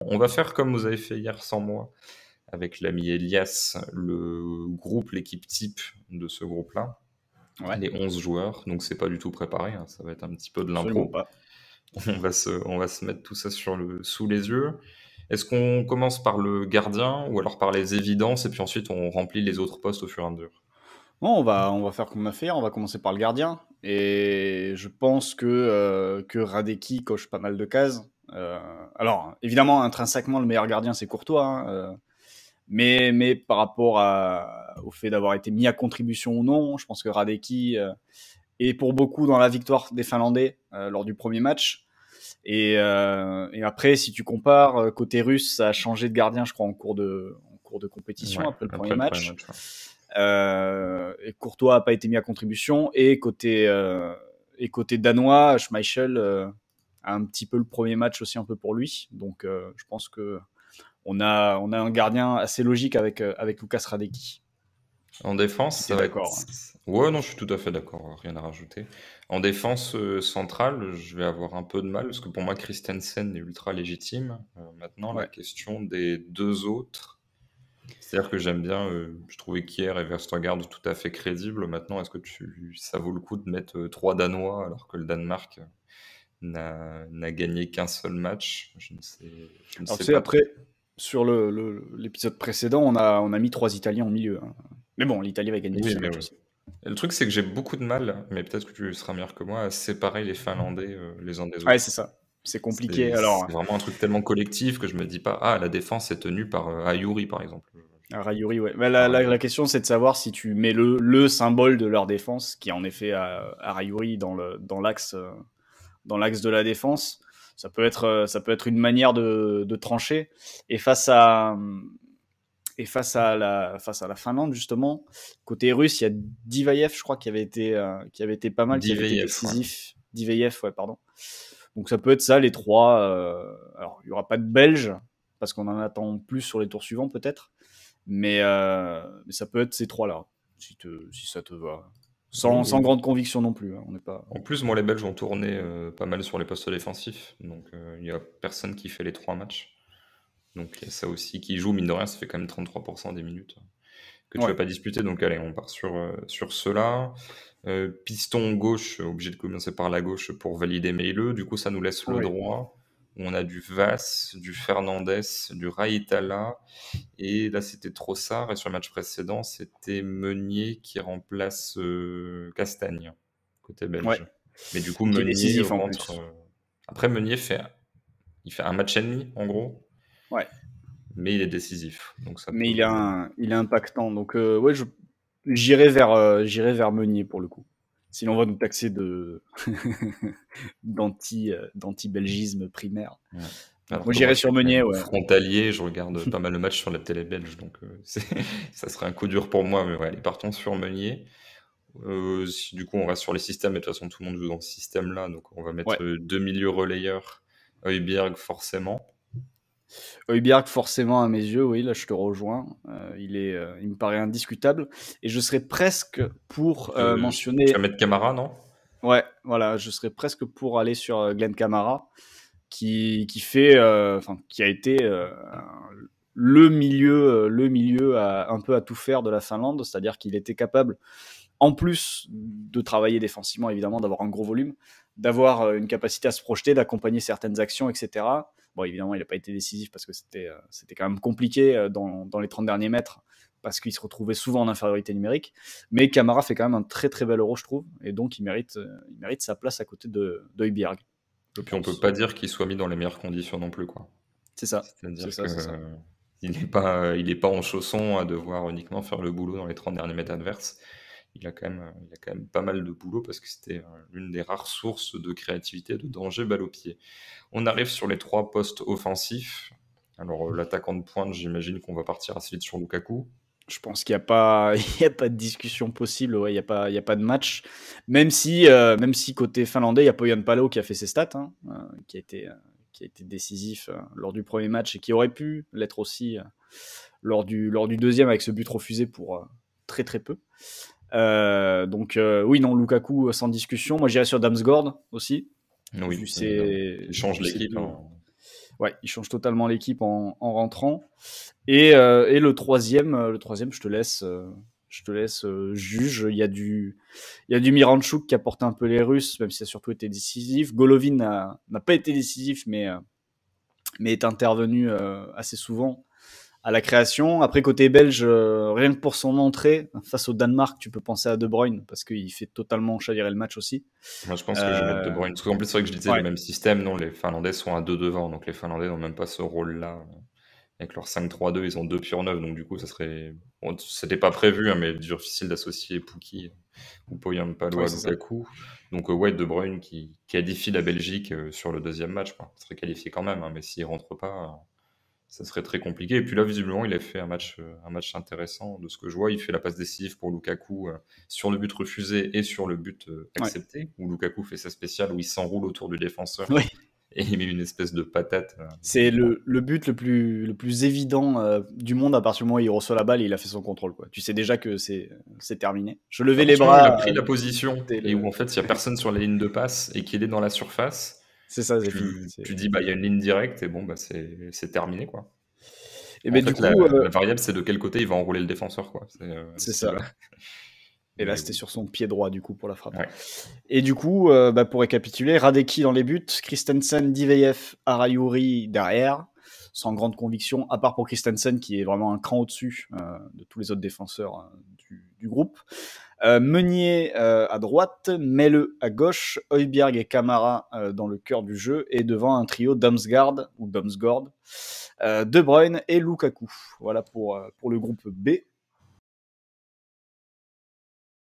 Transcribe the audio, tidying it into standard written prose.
On va faire comme vous avez fait hier sans moi, avec l'ami Elias, le groupe, l'équipe type de ce groupe-là, Ouais, les 11 joueurs. Donc c'est pas du tout préparé, hein, ça va être un petit peu de absolument l'impro. pas. On va se mettre tout ça sous les yeux. Est-ce qu'on commence par le gardien ou alors par les évidences et puis ensuite on remplit les autres postes au fur et à mesure? Bon, on va faire comme on a fait hier, on va commencer par le gardien. Et je pense que Radeki coche pas mal de cases. Alors, évidemment, intrinsèquement, le meilleur gardien, c'est Courtois. Hein, mais par rapport au fait d'avoir été mis à contribution ou non, je pense que Radeki est pour beaucoup dans la victoire des Finlandais lors du premier match. Et après, si tu compares, côté russe, ça a changé de gardien, je crois, en cours de compétition Ouais, après le premier après le premier match. match. Ouais. Et Courtois a pas été mis à contribution. Et côté danois, Schmeichel a un petit peu le premier match aussi un peu pour lui. Donc, je pense que on a un gardien assez logique avec Lucas Radecki. En défense, Si t'es ça va être. d'accord. Hein. Ouais, non, je suis tout à fait d'accord, rien à rajouter. En défense centrale, je vais avoir un peu de mal, parce que pour moi, Christensen est ultra légitime. Maintenant, la Ouais. question des deux autres, c'est-à-dire que j'aime bien, je trouvais Kier et Vestergaard tout à fait crédibles. Maintenant, est-ce que ça vaut le coup de mettre trois Danois alors que le Danemark n'a gagné qu'un seul match? Je ne Alors, tu sais sais, pas trop. après, sur l'épisode précédent, on a mis 3 Italiens au milieu. Hein. Mais bon, l'Italie va gagner tous Oui, ses mais matchs oui. aussi. Et le truc, c'est que j'ai beaucoup de mal, mais peut-être que tu seras meilleur que moi, à séparer les Finlandais les uns des Ouais, autres. c'est ça. C'est compliqué. C'est Alors, vraiment un truc tellement collectif que je me dis pas, ah, la défense est tenue par Ayuri, par exemple. Rayuri, ouais. Mais la, Par la, la exemple. question, c'est de savoir si tu mets le symbole de leur défense, qui est en effet à Rayuri dans l'axe de la défense. Ça peut être une manière de trancher. Et face à la Finlande, justement, côté russe, il y a Divayev, je crois, qui avait été pas mal, qui avait été Diveyev, ouais. décisif. Divayev, ouais, pardon. Donc ça peut être ça, les trois. Alors, il n'y aura pas de Belges, parce qu'on en attend plus sur les tours suivants, peut-être. Mais ça peut être ces trois-là, si ça te va. Oui, Sans oui. grande conviction non plus. Hein, on n'est pas. En plus, moi, les Belges ont tourné pas mal sur les postes défensifs, donc il y a personne qui fait les trois matchs. Donc il y a ça aussi qui joue, mine de rien, ça fait quand même 33% des minutes que tu vas Ouais, pas disputer. Donc allez, on part sur cela. Piston gauche, obligé de commencer par la gauche pour valider Meileux. Du coup, ça nous laisse le ouais. droit. Où on a du Vass, du Fernandez, du Raitala. Et là, c'était Trossard. Et sur le match précédent, c'était Meunier qui remplace Castagne, côté Ouais. belge. Mais du coup, Qui est Meunier décisif en rentre. plus. Après, Meunier il fait un match et demi, en gros. Ouais. Mais il est décisif. Donc ça Mais peut. il est impactant. Donc, ouais, j'irai vers Meunier pour le coup. Sinon, on va nous taxer d'anti-belgisme primaire. Ouais. Donc, Alors moi, que moi, j'irai je suis sur quand Meunier, même ouais. frontalier, je regarde pas mal de matchs sur la télé belge, donc ça serait un coup dur pour moi, mais ouais, allez, partons sur Meunier. Du coup, on reste sur les systèmes, et de toute façon, tout le monde joue dans ce système-là, donc on va Ouais. mettre deux milieux relayeurs, Højbjerg forcément. Højbjerg, forcément, à mes yeux, oui, là, je te rejoins. Il me paraît indiscutable. Et je serais presque pour Tu vas mentionner. mettre Camara, non? Ouais, voilà, je serais presque pour aller sur Glenn Kamara, qui fait, enfin, qui a été le milieu un peu à tout faire de la Finlande, c'est-à-dire qu'il était capable, en plus de travailler défensivement, évidemment, d'avoir un gros volume, d'avoir une capacité à se projeter, d'accompagner certaines actions, etc. Bon, évidemment, il n'a pas été décisif parce que c'était quand même compliqué dans les 30 derniers mètres, parce qu'il se retrouvait souvent en infériorité numérique. Mais Camara fait quand même un très très bel Euro, je trouve, et donc il mérite sa place à côté de Højbjerg, je Et puis on peut pense. pas dire qu'il soit mis dans les meilleures conditions non plus, quoi. C'est ça, c'est C'est-à-dire ça, que c'est ça. il est pas en chaussons à devoir uniquement faire le boulot dans les 30 derniers mètres adverses. Il a quand même pas mal de boulot parce que c'était l'une des rares sources de créativité, de danger balle au pied. On arrive sur les trois postes offensifs. Alors, l'attaquant de pointe, j'imagine qu'on va partir assez vite sur Lukaku. Je pense qu'il n'y a pas, il y a pas de discussion possible. Ouais, il y a pas de match. Même si côté finlandais, il y a Poyan Palo qui a fait ses stats, hein, qui a été décisif lors du premier match et qui aurait pu l'être aussi lors du deuxième avec ce but refusé pour très très peu. Donc oui, non, Lukaku sans discussion. Moi, j'irais sur Damsgaard aussi, Oui, vu évidemment. ses, Il change vu ses l'équipe, deux, hein. Ouais, il change totalement l'équipe en rentrant. Et le troisième, je te laisse juge. Il y a du Miranchuk qui apporte un peu les Russes, même si ça a surtout été décisif. Golovin n'a pas été décisif, mais est intervenu assez souvent à la création. Après, côté belge, rien que pour son entrée face au Danemark, tu peux penser à De Bruyne, parce qu'il fait totalement chavirer le match aussi. Moi, je pense que je vais mettre De Bruyne. Parce qu'en plus, c'est vrai que je disais le Ouais, même système. Non, les Finlandais sont à 2 devant. Donc les Finlandais n'ont même pas ce rôle-là. Avec leur 5-3-2, ils ont 2 pure 9. Donc du coup, ça serait. Bon, c'était pas prévu, hein, mais difficile d'associer Pukki ou Poyampalo ouais, à c'est ça. Lukaku. Donc ouais, De Bruyne qui qualifie la Belgique sur le deuxième match. Quoi. Il serait qualifié quand même, hein, mais s'il rentre pas, ça serait très compliqué. Et puis là, visiblement, il a fait un match intéressant de ce que je vois. Il fait la passe décisive pour Lukaku sur le but refusé et sur le but Ouais. accepté, où Lukaku fait sa spéciale, où il s'enroule autour du défenseur Oui. et il met une espèce de patate. C'est le but le plus évident du monde à partir du moment où il reçoit la balle et il a fait son contrôle. Quoi. Tu sais déjà que c'est terminé. Je À levais les partir du moment où il a bras pris la position dès et où le... en fait il n'y a personne sur la ligne de passe et qu'il est dans la surface, C'est ça, c'est fini. tu dis bah il y a une ligne directe et bon bah c'est terminé quoi. Et En ben du fait la, coup, la variable c'est de quel côté il va enrouler le défenseur quoi. c'est C'est ça. là. Et là, Mais c'était oui. sur son pied droit, du coup, pour la frappe. Ouais. Et du coup, pour récapituler, Radecki dans les buts, Christensen, Diveyev, Arayuri derrière, sans grande conviction, à part pour Christensen, qui est vraiment un cran au-dessus de tous les autres défenseurs du groupe. Meunier à droite, Melle à gauche, Højbjerg et Kamara dans le cœur du jeu, et devant un trio Damsgaard, De Bruyne et Lukaku. Voilà pour le groupe B.